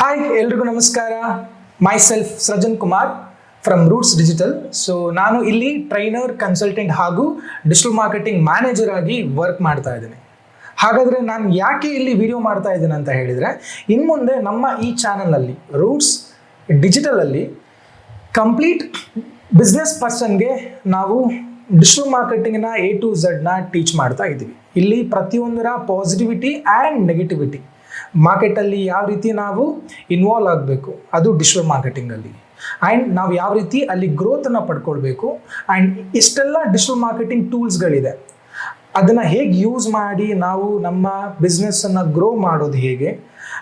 Hi ಎಲ್ರಿಗೂ ನಮಸ್ಕಾರ. My self Srujan Kumar from roots digital. So ನಾನು ಇಲ್ಲಿ ಟ್ರೈನರ್, ಕನ್ಸಲ್ಟೆಂಟ್ ಹಾಗೂ ಡಿಜಿಟಲ್ ಮಾರ್ಕೆಟಿಂಗ್ ಮ್ಯಾನೇಜರ್ ಆಗಿ ವರ್ಕ್ ಮಾಡ್ತಾ ಇದ್ದೀನಿ. ಹಾಗಾದರೆ ನಾನು ಯಾಕೆ ಇಲ್ಲಿ ವಿಡಿಯೋ ಮಾಡ್ತಾ ಇದ್ದೀನಿ ಅಂತ ಹೇಳಿದರೆ, ಇನ್ನು ಮುಂದೆ ನಮ್ಮ ಈ ಚಾನಲಲ್ಲಿ ರೂಟ್ಸ್ ಡಿಜಿಟಲಲ್ಲಿ ಕಂಪ್ಲೀಟ್ ಬಿಸ್ನೆಸ್ ಪರ್ಸನ್ಗೆ ನಾವು ಡಿಜಿಟಲ್ ಮಾರ್ಕೆಟಿಂಗ್ನ A to Z ಟೀಚ್ ಮಾಡ್ತಾ ಇದ್ದೀವಿ. ಇಲ್ಲಿ ಪ್ರತಿಯೊಂದರ ಪಾಸಿಟಿವಿಟಿ ಆ್ಯಂಡ್ ನೆಗೆಟಿವಿಟಿ, ಮಾರ್ಕೆಟಲ್ಲಿ ಯಾವ ರೀತಿ ನಾವು ಇನ್ವಾಲ್ವ್ ಆಗಬೇಕು ಅದು ಡಿಜಿಟಲ್ ಮಾರ್ಕೆಟಿಂಗಲ್ಲಿ, ಆ್ಯಂಡ್ ನಾವು ಯಾವ ರೀತಿ ಅಲ್ಲಿ ಗ್ರೋತನ್ನು ಪಡ್ಕೊಳ್ಬೇಕು, ಆ್ಯಂಡ್ ಇಷ್ಟೆಲ್ಲ ಡಿಜಿಟಲ್ ಮಾರ್ಕೆಟಿಂಗ್ ಟೂಲ್ಸ್ಗಳಿದೆ, ಅದನ್ನು ಹೇಗೆ ಯೂಸ್ ಮಾಡಿ ನಾವು ನಮ್ಮ ಬಿಸ್ನೆಸ್ಸನ್ನು ಗ್ರೋ ಮಾಡೋದು ಹೇಗೆ,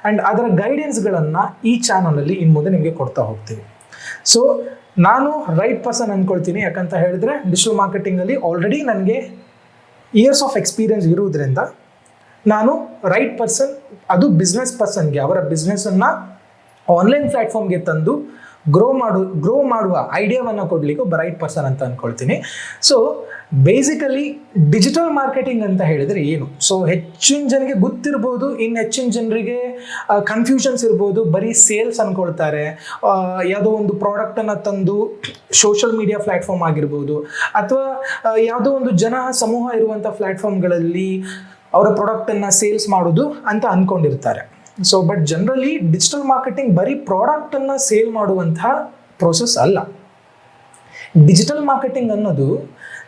ಆ್ಯಂಡ್ ಅದರ ಗೈಡೆನ್ಸ್ಗಳನ್ನು ಈ ಚಾನಲಲ್ಲಿ ಇನ್ನು ಮುಂದೆ ನಿಮಗೆ ಕೊಡ್ತಾ ಹೋಗ್ತೀವಿ. ಸೊ ನಾನು ರೈಟ್ ಪರ್ಸನ್ ಅಂದ್ಕೊಳ್ತೀನಿ. ಯಾಕಂತ ಹೇಳಿದ್ರೆ ಡಿಜಿಟಲ್ ಮಾರ್ಕೆಟಿಂಗಲ್ಲಿ ಆಲ್ರೆಡಿ ನನಗೆ ಇಯರ್ಸ್ ಆಫ್ ಎಕ್ಸ್ಪೀರಿಯನ್ಸ್ ಇರುವುದರಿಂದ ನಾನು ರೈಟ್ ಪರ್ಸನ್, ಅದು ಬಿಸ್ನೆಸ್ ಪರ್ಸನ್ಗೆ ಅವರ ಬಿಸ್ನೆಸ್ಸನ್ನು ಆನ್ಲೈನ್ ಪ್ಲ್ಯಾಟ್ಫಾರ್ಮ್ಗೆ ತಂದು ಗ್ರೋ ಮಾಡುವ ಐಡಿಯಾವನ್ನು ಕೊಡಲಿಕ್ಕೆ ಒಬ್ಬ ರೈಟ್ ಪರ್ಸನ್ ಅಂತ ಅಂದ್ಕೊಳ್ತೀನಿ. ಸೊ ಬೇಸಿಕಲಿ ಡಿಜಿಟಲ್ ಮಾರ್ಕೆಟಿಂಗ್ ಅಂತ ಹೇಳಿದರೆ ಏನು? ಸೊ ಹೆಚ್ಚಿನ ಜನರಿಗೆ ಗೊತ್ತಿರ್ಬೋದು, ಇನ್ನು ಹೆಚ್ಚಿನ ಜನರಿಗೆ ಕನ್ಫ್ಯೂಷನ್ಸ್ ಇರ್ಬೋದು. ಬರೀ ಸೇಲ್ಸ್ ಅಂದ್ಕೊಳ್ತಾರೆ. ಯಾವುದೋ ಒಂದು ಪ್ರಾಡಕ್ಟನ್ನು ತಂದು ಸೋಷಲ್ ಮೀಡಿಯಾ ಪ್ಲ್ಯಾಟ್ಫಾರ್ಮ್ ಆಗಿರ್ಬೋದು, ಅಥವಾ ಯಾವುದೋ ಒಂದು ಜನ ಸಮೂಹ ಇರುವಂಥ ಪ್ಲ್ಯಾಟ್ಫಾರ್ಮ್ಗಳಲ್ಲಿ ಅವರ ಪ್ರಾಡಕ್ಟನ್ನು ಸೇಲ್ಸ್ ಮಾಡೋದು ಅಂತ ಅಂದ್ಕೊಂಡಿರ್ತಾರೆ. So but generally digital marketing ಬರೀ ಪ್ರಾಡಕ್ಟನ್ನು ಸೇಲ್ ಮಾಡುವಂತಹ ಪ್ರೋಸೆಸ್ ಅಲ್ಲ. ಡಿಜಿಟಲ್ ಮಾರ್ಕೆಟಿಂಗ್ ಅನ್ನೋದು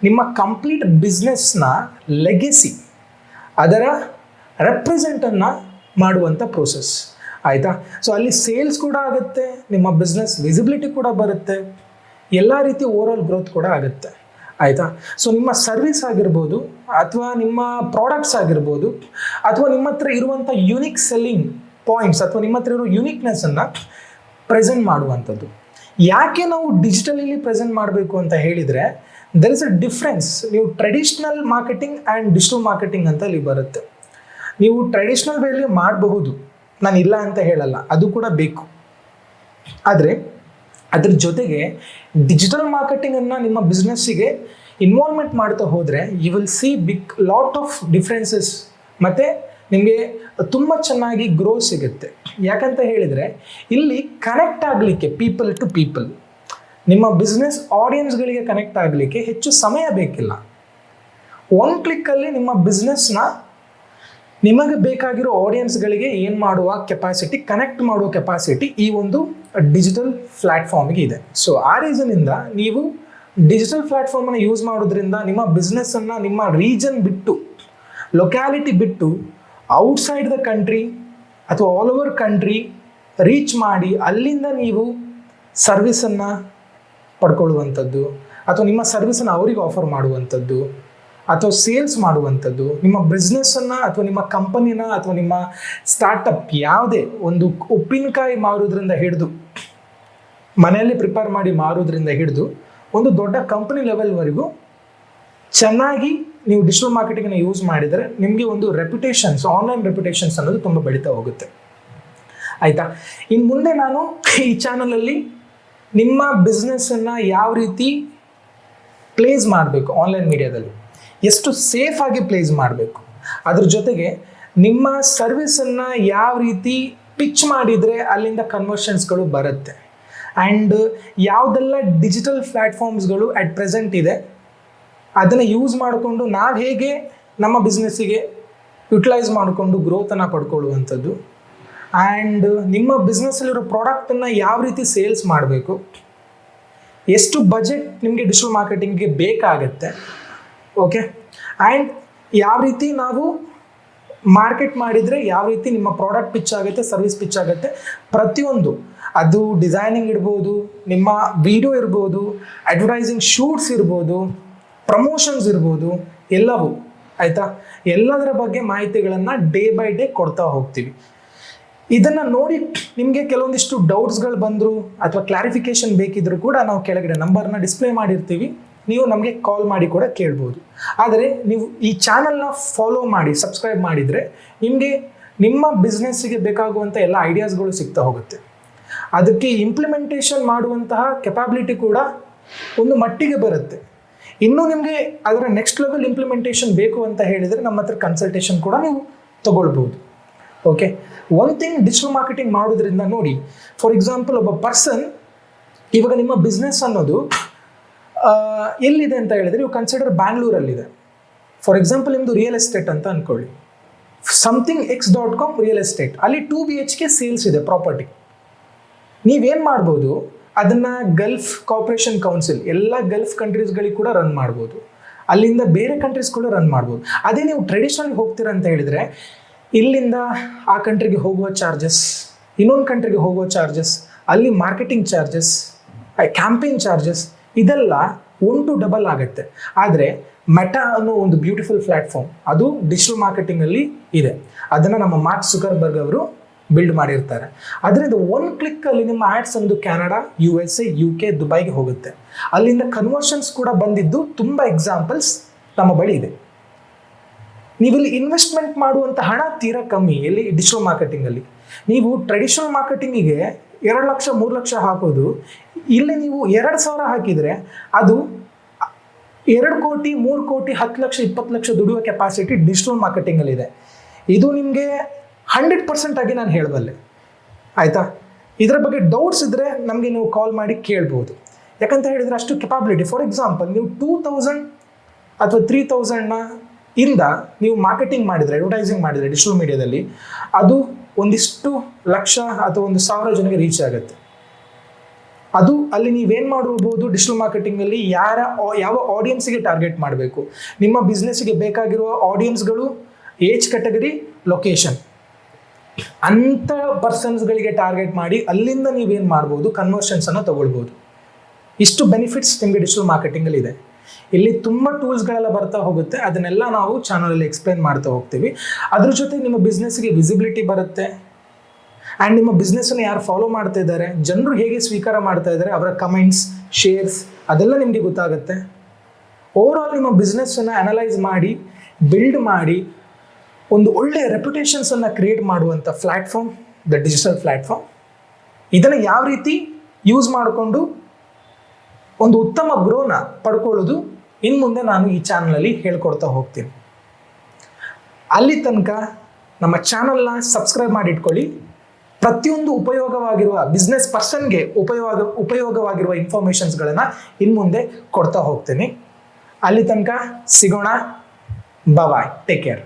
ನಿಮ್ಮ ಕಂಪ್ಲೀಟ್ ಬಿಸ್ನೆಸ್ನ ಲೆಗೆಸಿ, ಅದರ ರೆಪ್ರೆಸೆಂಟನ್ನು ಮಾಡುವಂಥ ಪ್ರೋಸೆಸ್, ಆಯಿತಾ? ಸೊ ಅಲ್ಲಿ ಸೇಲ್ಸ್ ಕೂಡ ಆಗುತ್ತೆ, ನಿಮ್ಮ ಬಿಸ್ನೆಸ್ ವಿಸಿಬಿಲಿಟಿ ಕೂಡ ಬರುತ್ತೆ, ಎಲ್ಲ ರೀತಿ ಓವರಾಲ್ ಗ್ರೋತ್ ಕೂಡ ಆಗುತ್ತೆ, ಆಯಿತಾ? ಸೊ ನಿಮ್ಮ ಸರ್ವಿಸ್ ಆಗಿರ್ಬೋದು, ಅಥವಾ ನಿಮ್ಮ ಪ್ರಾಡಕ್ಟ್ಸ್ ಆಗಿರ್ಬೋದು, ಅಥವಾ ನಿಮ್ಮ ಹತ್ರ ಇರುವಂಥ ಯುನಿಕ್ ಸೆಲ್ಲಿಂಗ್ ಪಾಯಿಂಟ್ಸ್, ಅಥವಾ ನಿಮ್ಮ ಹತ್ರ ಇರೋ ಯುನಿಕ್ನೆಸ್ಸನ್ನು ಪ್ರೆಸೆಂಟ್ ಮಾಡುವಂಥದ್ದು. ಯಾಕೆ ನಾವು ಡಿಜಿಟಲಲ್ಲಿ ಪ್ರೆಸೆಂಟ್ ಮಾಡಬೇಕು ಅಂತ ಹೇಳಿದರೆ, ದರ್ ಇಸ್ ಅ ಡಿಫ್ರೆನ್ಸ್. ನೀವು traditional marketing and digital marketing ಅಂತ ಅಲ್ಲಿ ಬರುತ್ತೆ. ನೀವು ಟ್ರೆಡಿಷ್ನಲ್ ವೇಲಿ ಮಾಡಬಹುದು, ನಾನು ಇಲ್ಲ ಅಂತ ಹೇಳಲ್ಲ, ಅದು ಕೂಡ ಬೇಕು. ಆದರೆ ಅದ್ರ ಜೊತೆಗೆ ಡಿಜಿಟಲ್ ಮಾರ್ಕೆಟಿಂಗನ್ನು ನಿಮ್ಮ ಬಿಸ್ನೆಸ್ಸಿಗೆ ಇನ್ವಾಲ್ವ್ಮೆಂಟ್ ಮಾಡ್ತಾ ಹೋದರೆ you will see lot of differences, ಮತ್ತು ನಿಮಗೆ ತುಂಬ ಚೆನ್ನಾಗಿ ಗ್ರೋ ಸಿಗುತ್ತೆ. ಯಾಕಂತ ಹೇಳಿದರೆ ಇಲ್ಲಿ ಕನೆಕ್ಟ್ ಆಗಲಿಕ್ಕೆ ಪೀಪಲ್ ಟು ಪೀಪಲ್, ನಿಮ್ಮ ಬಿಸ್ನೆಸ್ ಆಡಿಯನ್ಸ್ಗಳಿಗೆ ಕನೆಕ್ಟ್ ಆಗಲಿಕ್ಕೆ ಹೆಚ್ಚು ಸಮಯ ಬೇಕಿಲ್ಲ. ಒನ್ ಕ್ಲಿಕ್ಕಲ್ಲಿ ನಿಮ್ಮ ಬಿಸ್ನೆಸ್ನ ನಿಮಗೆ ಬೇಕಾಗಿರೋ ಆಡಿಯನ್ಸ್ಗಳಿಗೆ ಏನು ಮಾಡುವ ಕೆಪಾಸಿಟಿ, ಕನೆಕ್ಟ್ ಮಾಡುವ ಕೆಪಾಸಿಟಿ ಈ ಒಂದು ಡಿಜಿಟಲ್ ಪ್ಲ್ಯಾಟ್ಫಾರ್ಮಿಗೆ ಇದೆ. ಸೊ ಆ ರೀಸನಿಂದ ನೀವು ಡಿಜಿಟಲ್ ಪ್ಲ್ಯಾಟ್ಫಾರ್ಮನ್ನು ಯೂಸ್ ಮಾಡೋದ್ರಿಂದ ನಿಮ್ಮ ಬಿಸ್ನೆಸ್ಸನ್ನು ನಿಮ್ಮ ರೀಜನ್ ಬಿಟ್ಟು, ಲೊಕ್ಯಾಲಿಟಿ ಬಿಟ್ಟು ಔಟ್ಸೈಡ್ ದ ಕಂಟ್ರಿ ಅಥವಾ ಆಲ್ ಓವರ್ ಕಂಟ್ರಿ ರೀಚ್ ಮಾಡಿ ಅಲ್ಲಿಂದ ನೀವು ಸರ್ವಿಸನ್ನು ಪಡ್ಕೊಳ್ಳುವಂಥದ್ದು, ಅಥವಾ ನಿಮ್ಮ ಸರ್ವಿಸನ್ನು ಅವರಿಗೆ ಆಫರ್ ಮಾಡುವಂಥದ್ದು, ಅಥವಾ ಸೇಲ್ಸ್ ಮಾಡುವಂಥದ್ದು, ನಿಮ್ಮ ಬಿಸ್ನೆಸ್ಸನ್ನು ಅಥವಾ ನಿಮ್ಮ ಕಂಪನಿನ ಅಥವಾ ನಿಮ್ಮ ಸ್ಟಾರ್ಟಪ್ ಯಾವುದೇ ಒಂದು ಉಪ್ಪಿನಕಾಯಿ ಮಾರೋದ್ರಿಂದ ಹಿಡಿದು, ಮನೆಯಲ್ಲಿ ಪ್ರಿಪೇರ್ ಮಾಡಿ ಮಾರೋದ್ರಿಂದ ಹಿಡಿದು ಒಂದು ದೊಡ್ಡ ಕಂಪನಿ ಲೆವೆಲ್ವರೆಗೂ ಚೆನ್ನಾಗಿ ನೀವು ಡಿಜಿಟಲ್ ಮಾರ್ಕೆಟಿಂಗನ್ನು ಯೂಸ್ ಮಾಡಿದರೆ ನಿಮಗೆ ಒಂದು ರೆಪ್ಯುಟೇಷನ್ಸ್, ಆನ್ಲೈನ್ ರೆಪ್ಯುಟೇಷನ್ಸ್ ಅನ್ನೋದು ತುಂಬ ಬೆಳೀತಾ ಹೋಗುತ್ತೆ, ಆಯಿತಾ? ಇನ್ನು ಮುಂದೆ ನಾನು ಈ ಚಾನಲಲ್ಲಿ ನಿಮ್ಮ ಬಿಸ್ನೆಸ್ಸನ್ನು ಯಾವ ರೀತಿ ಪ್ಲೇಸ್ ಮಾಡಬೇಕು ಆನ್ಲೈನ್ ಮೀಡಿಯಾದಲ್ಲಿ, ಎಷ್ಟು ಸೇಫಾಗಿ ಪ್ಲೇಸ್ ಮಾಡಬೇಕು, ಅದ್ರ ಜೊತೆಗೆ ನಿಮ್ಮ ಸರ್ವಿಸನ್ನು ಯಾವ ರೀತಿ ಪಿಚ್ ಮಾಡಿದರೆ ಅಲ್ಲಿಂದ ಕನ್ವರ್ಷನ್ಸ್ಗಳು ಬರುತ್ತೆ, ಆ್ಯಂಡ್ ಯಾವುದೆಲ್ಲ ಡಿಜಿಟಲ್ ಪ್ಲ್ಯಾಟ್ಫಾರ್ಮ್ಸ್ಗಳು ಅಟ್ ಪ್ರೆಸೆಂಟ್ ಇದೆ ಅದನ್ನು ಯೂಸ್ ಮಾಡಿಕೊಂಡು ನಾವು ಹೇಗೆ ನಮ್ಮ ಬಿಸ್ನೆಸ್ಸಿಗೆ ಯುಟಿಲೈಸ್ ಮಾಡಿಕೊಂಡು ಗ್ರೋತನ್ನು ಪಡ್ಕೊಳ್ಳುವಂಥದ್ದು, ಆ್ಯಂಡ್ ನಿಮ್ಮ ಬಿಸ್ನೆಸ್ಸಲ್ಲಿರೋ ಪ್ರಾಡಕ್ಟನ್ನು ಯಾವ ರೀತಿ ಸೇಲ್ಸ್ ಮಾಡಬೇಕು, ಎಷ್ಟು ಬಜೆಟ್ ನಿಮಗೆ ಡಿಜಿಟಲ್ ಮಾರ್ಕೆಟಿಂಗ್ಗೆ ಬೇಕಾಗತ್ತೆ, ಓಕೆ, ಆ್ಯಂಡ್ ಯಾವ ರೀತಿ ನಾವು ಮಾರ್ಕೆಟ್ ಮಾಡಿದರೆ ಯಾವ ರೀತಿ ನಿಮ್ಮ ಪ್ರಾಡಕ್ಟ್ ಪಿಚ್ ಆಗುತ್ತೆ, ಸರ್ವಿಸ್ ಪಿಚ್ ಆಗುತ್ತೆ, ಪ್ರತಿಯೊಂದು, ಅದು ಡಿಸೈನಿಂಗ್ ಇರ್ಬೋದು, ನಿಮ್ಮ ವಿಡಿಯೋ ಇರ್ಬೋದು, ಅಡ್ವರ್ಟೈಸಿಂಗ್ ಶೂಟ್ಸ್ ಇರ್ಬೋದು, ಪ್ರಮೋಷನ್ಸ್ ಇರ್ಬೋದು, ಎಲ್ಲವೂ, ಆಯಿತಾ? ಎಲ್ಲದರ ಬಗ್ಗೆ ಮಾಹಿತಿಗಳನ್ನು ಡೇ ಬೈ ಡೇ ಕೊಡ್ತಾ ಹೋಗ್ತೀವಿ. ಇದನ್ನು ನೋಡಿ ನಿಮಗೆ ಕೆಲವೊಂದಿಷ್ಟು ಡೌಟ್ಸ್ಗಳು ಬಂದರು ಅಥವಾ ಕ್ಲಾರಿಫಿಕೇಷನ್ ಬೇಕಿದ್ದರೂ ಕೂಡ ನಾವು ಕೆಳಗಡೆ ನಂಬರ್ನ ಡಿಸ್ಪ್ಲೇ ಮಾಡಿರ್ತೀವಿ, ನೀವು ನಮಗೆ ಕಾಲ್ ಮಾಡಿ ಕೂಡ ಕೇಳ್ಬೋದು. ಆದರೆ ನೀವು ಈ ಚಾನಲ್ನ ಫಾಲೋ ಮಾಡಿ ಸಬ್ಸ್ಕ್ರೈಬ್ ಮಾಡಿದರೆ ನಿಮಗೆ ನಿಮ್ಮ ಬಿಸ್ನೆಸ್ಸಿಗೆ ಬೇಕಾಗುವಂಥ ಎಲ್ಲ ಐಡಿಯಾಸ್ಗಳು ಸಿಗ್ತಾ ಹೋಗುತ್ತೆ. ಅದಕ್ಕೆ ಇಂಪ್ಲಿಮೆಂಟೇಷನ್ ಮಾಡುವಂತಹ ಕೆಪಾಬಿಲಿಟಿ ಕೂಡ ಒಂದು ಮಟ್ಟಿಗೆ ಬರುತ್ತೆ. ಇನ್ನೂ ನಿಮಗೆ ಅದರ ನೆಕ್ಸ್ಟ್ ಲೆವೆಲ್ ಇಂಪ್ಲಿಮೆಂಟೇಷನ್ ಬೇಕು ಅಂತ ಹೇಳಿದರೆ ನಮ್ಮ ಹತ್ರ ಕನ್ಸಲ್ಟೇಷನ್ ಕೂಡ ನೀವು ತಗೊಳ್ಬೋದು, okay? One thing digital marketing ಮಾಡೋದ್ರಿಂದ ನೋಡಿ, ಫಾರ್ ಎಕ್ಸಾಂಪಲ್ ಒಬ್ಬ ಪರ್ಸನ್, ಇವಾಗ ನಿಮ್ಮ ಬಿಸ್ನೆಸ್ ಅನ್ನೋದು ಎಲ್ಲಿದೆ ಅಂತ ಹೇಳಿದ್ರೆ, ನೀವು ಕನ್ಸಿಡರ್ ಬ್ಯಾಂಗ್ಳೂರಲ್ಲಿದೆ. ಫಾರ್ ಎಕ್ಸಾಂಪಲ್ ನಿಮ್ಮದು ರಿಯಲ್ ಎಸ್ಟೇಟ್ ಅಂತ ಅಂದ್ಕೊಳ್ಳಿ, somethingx.com ರಿಯಲ್ ಎಸ್ಟೇಟ್, ಅಲ್ಲಿ 2 BHK ಸೇಲ್ಸ್ ಇದೆ ಪ್ರಾಪರ್ಟಿ. ನೀವೇನು ಮಾಡ್ಬೋದು, ಅದನ್ನು ಗಲ್ಫ್ ಕಾರ್ಪೊರೇಷನ್ ಕೌನ್ಸಿಲ್ ಎಲ್ಲ ಗಲ್ಫ್ ಕಂಟ್ರೀಸ್ಗಳಿಗೆ ಕೂಡ ರನ್ ಮಾಡ್ಬೋದು, ಅಲ್ಲಿಂದ ಬೇರೆ ಕಂಟ್ರೀಸ್ ಕೂಡ ರನ್ ಮಾಡ್ಬೋದು. ಅದೇ ನೀವು ಟ್ರೆಡಿಷನಲ್ ಹೋಗ್ತೀರ ಅಂತ ಹೇಳಿದರೆ, ಇಲ್ಲಿಂದ ಆ ಕಂಟ್ರಿಗೆ ಹೋಗುವ ಚಾರ್ಜಸ್, ಇನ್ನೊಂದು ಕಂಟ್ರಿಗೆ ಹೋಗುವ ಚಾರ್ಜಸ್, ಅಲ್ಲಿ ಮಾರ್ಕೆಟಿಂಗ್ ಚಾರ್ಜಸ್, ಕ್ಯಾಂಪೇನ್ ಚಾರ್ಜಸ್, ಇದೆಲ್ಲ 1 to double ಆಗುತ್ತೆ. ಆದರೆ ಮೆಟಾ ಅನ್ನೋ ಒಂದು ಬ್ಯೂಟಿಫುಲ್ ಪ್ಲ್ಯಾಟ್ಫಾರ್ಮ್, ಅದು ಡಿಜಿಟಲ್ ಮಾರ್ಕೆಟಿಂಗಲ್ಲಿ ಇದೆ. ಅದನ್ನು ನಮ್ಮ ಮಾರ್ಕ್ ಜುಕರ್ಬರ್ಗ್ ಅವರು ಬಿಲ್ಡ್ ಮಾಡಿರ್ತಾರೆ. ಅದರಿಂದ 1 ಕ್ಲಿಕ್ಕಲ್ಲಿ ನಿಮ್ಮ ಆ್ಯಡ್ಸ್ ಒಂದು ಕೆನಡಾ, USA, UK, ದುಬೈಗೆ ಹೋಗುತ್ತೆ. ಅಲ್ಲಿಂದ ಕನ್ವರ್ಷನ್ಸ್ ಕೂಡ ಬಂದಿದ್ದು ತುಂಬ ಎಕ್ಸಾಂಪಲ್ಸ್ ನಮ್ಮ ಬಳಿ ಇದೆ. ನೀವಿಲ್ಲಿ ಇನ್ವೆಸ್ಟ್ಮೆಂಟ್ ಮಾಡುವಂಥ ಹಣ ತೀರಾ ಕಮ್ಮಿ ಎಲ್ಲಿ ಡಿಜಿಟಲ್ ಮಾರ್ಕೆಟಿಂಗಲ್ಲಿ. ನೀವು ಟ್ರೆಡಿಷನಲ್ ಮಾರ್ಕೆಟಿಂಗಿಗೆ 2 ಲಕ್ಷ 3 ಲಕ್ಷ ಹಾಕೋದು, ಇಲ್ಲಿ ನೀವು 2,000 ಹಾಕಿದರೆ ಅದು 2 ಕೋಟಿ 3 ಕೋಟಿ 10 ಲಕ್ಷ 20 ಲಕ್ಷ ದುಡಿಯುವ ಕೆಪಾಸಿಟಿ ಡಿಜಿಟಲ್ ಮಾರ್ಕೆಟಿಂಗಲ್ಲಿದೆ. ಇದು ನಿಮಗೆ 100% ಆಗಿ ನಾನು ಹೇಳಬಲ್ಲೆ, ಆಯಿತಾ. ಇದರ ಬಗ್ಗೆ ಡೌಟ್ಸ್ ಇದ್ದರೆ ನಮಗೆ ನೀವು ಕಾಲ್ ಮಾಡಿ ಕೇಳ್ಬೋದು. ಯಾಕಂತ ಹೇಳಿದರೆ ಅಷ್ಟು ಕೆಪಾಬಿಲಿಟಿ. ಫಾರ್ ಎಕ್ಸಾಂಪಲ್ ನೀವು 2,000 ಅಥವಾ 3,000ನ ಇಂದ ನೀವು ಮಾರ್ಕೆಟಿಂಗ್ ಮಾಡಿದರೆ, ಅಡ್ವರ್ಟೈಸಿಂಗ್ ಮಾಡಿದರೆ ಡಿಜಿಟಲ್ ಮೀಡಿಯಾದಲ್ಲಿ, ಅದು ಒಂದಿಷ್ಟು ಲಕ್ಷ ಅಥವಾ 1,000 ಜನಕ್ಕೆ ರೀಚ್ ಆಗುತ್ತೆ. ಅದು ಅಲ್ಲಿ ನೀವೇನು ಮಾಡಬಹುದು, ಡಿಜಿಟಲ್ ಮಾರ್ಕೆಟಿಂಗಲ್ಲಿ ಯಾವ ಆಡಿಯನ್ಸಿಗೆ ಟಾರ್ಗೆಟ್ ಮಾಡಬೇಕು, ನಿಮ್ಮ ಬಿಸ್ನೆಸ್ಗೆ ಬೇಕಾಗಿರುವ ಆಡಿಯನ್ಸ್ಗಳು, ಏಜ್ ಕ್ಯಾಟಗರಿ, ಲೊಕೇಶನ್, ಅಂಥ ಪರ್ಸನ್ಸ್ಗಳಿಗೆ ಟಾರ್ಗೆಟ್ ಮಾಡಿ ಅಲ್ಲಿಂದ ನೀವೇನು ಮಾಡ್ಬೋದು, ಕನ್ವರ್ಷನ್ಸನ್ನು ತಗೊಳ್ಬೋದು. ಇಷ್ಟು ಬೆನಿಫಿಟ್ಸ್ ನಿಮಗೆ ಡಿಜಿಟಲ್ ಮಾರ್ಕೆಟಿಂಗಲ್ಲಿ ಇದೆ. ಇಲ್ಲಿ ತುಂಬ ಟೂಲ್ಸ್ಗಳೆಲ್ಲ ಬರ್ತಾ ಹೋಗುತ್ತೆ, ಅದನ್ನೆಲ್ಲ ನಾವು ಚಾನಲಲ್ಲಿ ಎಕ್ಸ್ಪ್ಲೇನ್ ಮಾಡ್ತಾ ಹೋಗ್ತೀವಿ. ಅದ್ರ ಜೊತೆ ನಿಮ್ಮ ಬಿಸ್ನೆಸ್ಗೆ ವಿಸಿಬಿಲಿಟಿ ಬರುತ್ತೆ. ಆ್ಯಂಡ್ ನಿಮ್ಮ ಬಿಸ್ನೆಸ್ಸನ್ನು ಯಾರು ಫಾಲೋ ಮಾಡ್ತಾ ಇದ್ದಾರೆ, ಜನರು ಹೇಗೆ ಸ್ವೀಕಾರ ಮಾಡ್ತಾ ಇದ್ದಾರೆ, ಅವರ ಕಮೆಂಟ್ಸ್, ಶೇರ್ಸ್, ಅದೆಲ್ಲ ನಿಮಗೆ ಗೊತ್ತಾಗುತ್ತೆ. ಓವರಾಲ್ ನಿಮ್ಮ ಬಿಸ್ನೆಸ್ಸನ್ನು ಅನಲೈಸ್ ಮಾಡಿ, ಬಿಲ್ಡ್ ಮಾಡಿ, ಒಂದು ಒಳ್ಳೆಯ ರೆಪ್ಯುಟೇಷನ್ಸನ್ನು ಕ್ರಿಯೇಟ್ ಮಾಡುವಂಥ ಪ್ಲ್ಯಾಟ್ಫಾರ್ಮ್ ದ ಡಿಜಿಟಲ್ ಪ್ಲ್ಯಾಟ್ಫಾರ್ಮ್. ಇದನ್ನು ಯಾವ ರೀತಿ ಯೂಸ್ ಮಾಡಿಕೊಂಡು ಒಂದು ಉತ್ತಮ ಗ್ರೋನ ಪಡ್ಕೊಳ್ಳೋದು ಇನ್ನು ಮುಂದೆ ನಾನು ಈ ಚಾನಲಲ್ಲಿ ಹೇಳ್ಕೊಡ್ತಾ ಹೋಗ್ತೀನಿ. ಅಲ್ಲಿ ತನಕ ನಮ್ಮ ಚಾನಲ್ನ ಸಬ್ಸ್ಕ್ರೈಬ್ ಮಾಡಿ ಇಟ್ಕೊಳ್ಳಿ. ಪ್ರತಿಯೊಂದು ಉಪಯೋಗವಾಗಿರುವ ಬಿಸ್ನೆಸ್ ಪರ್ಸನ್ಗೆ ಉಪಯೋಗವಾಗಿರುವ ಇನ್ಫಾರ್ಮೇಷನ್ಸ್ಗಳನ್ನು ಇನ್ನು ಮುಂದೆ ಕೊಡ್ತಾ ಹೋಗ್ತೀನಿ. ಅಲ್ಲಿ ತನಕ ಸಿಗೋಣ. ಬಾಯ್, ಟೇಕ್ ಕೇರ್.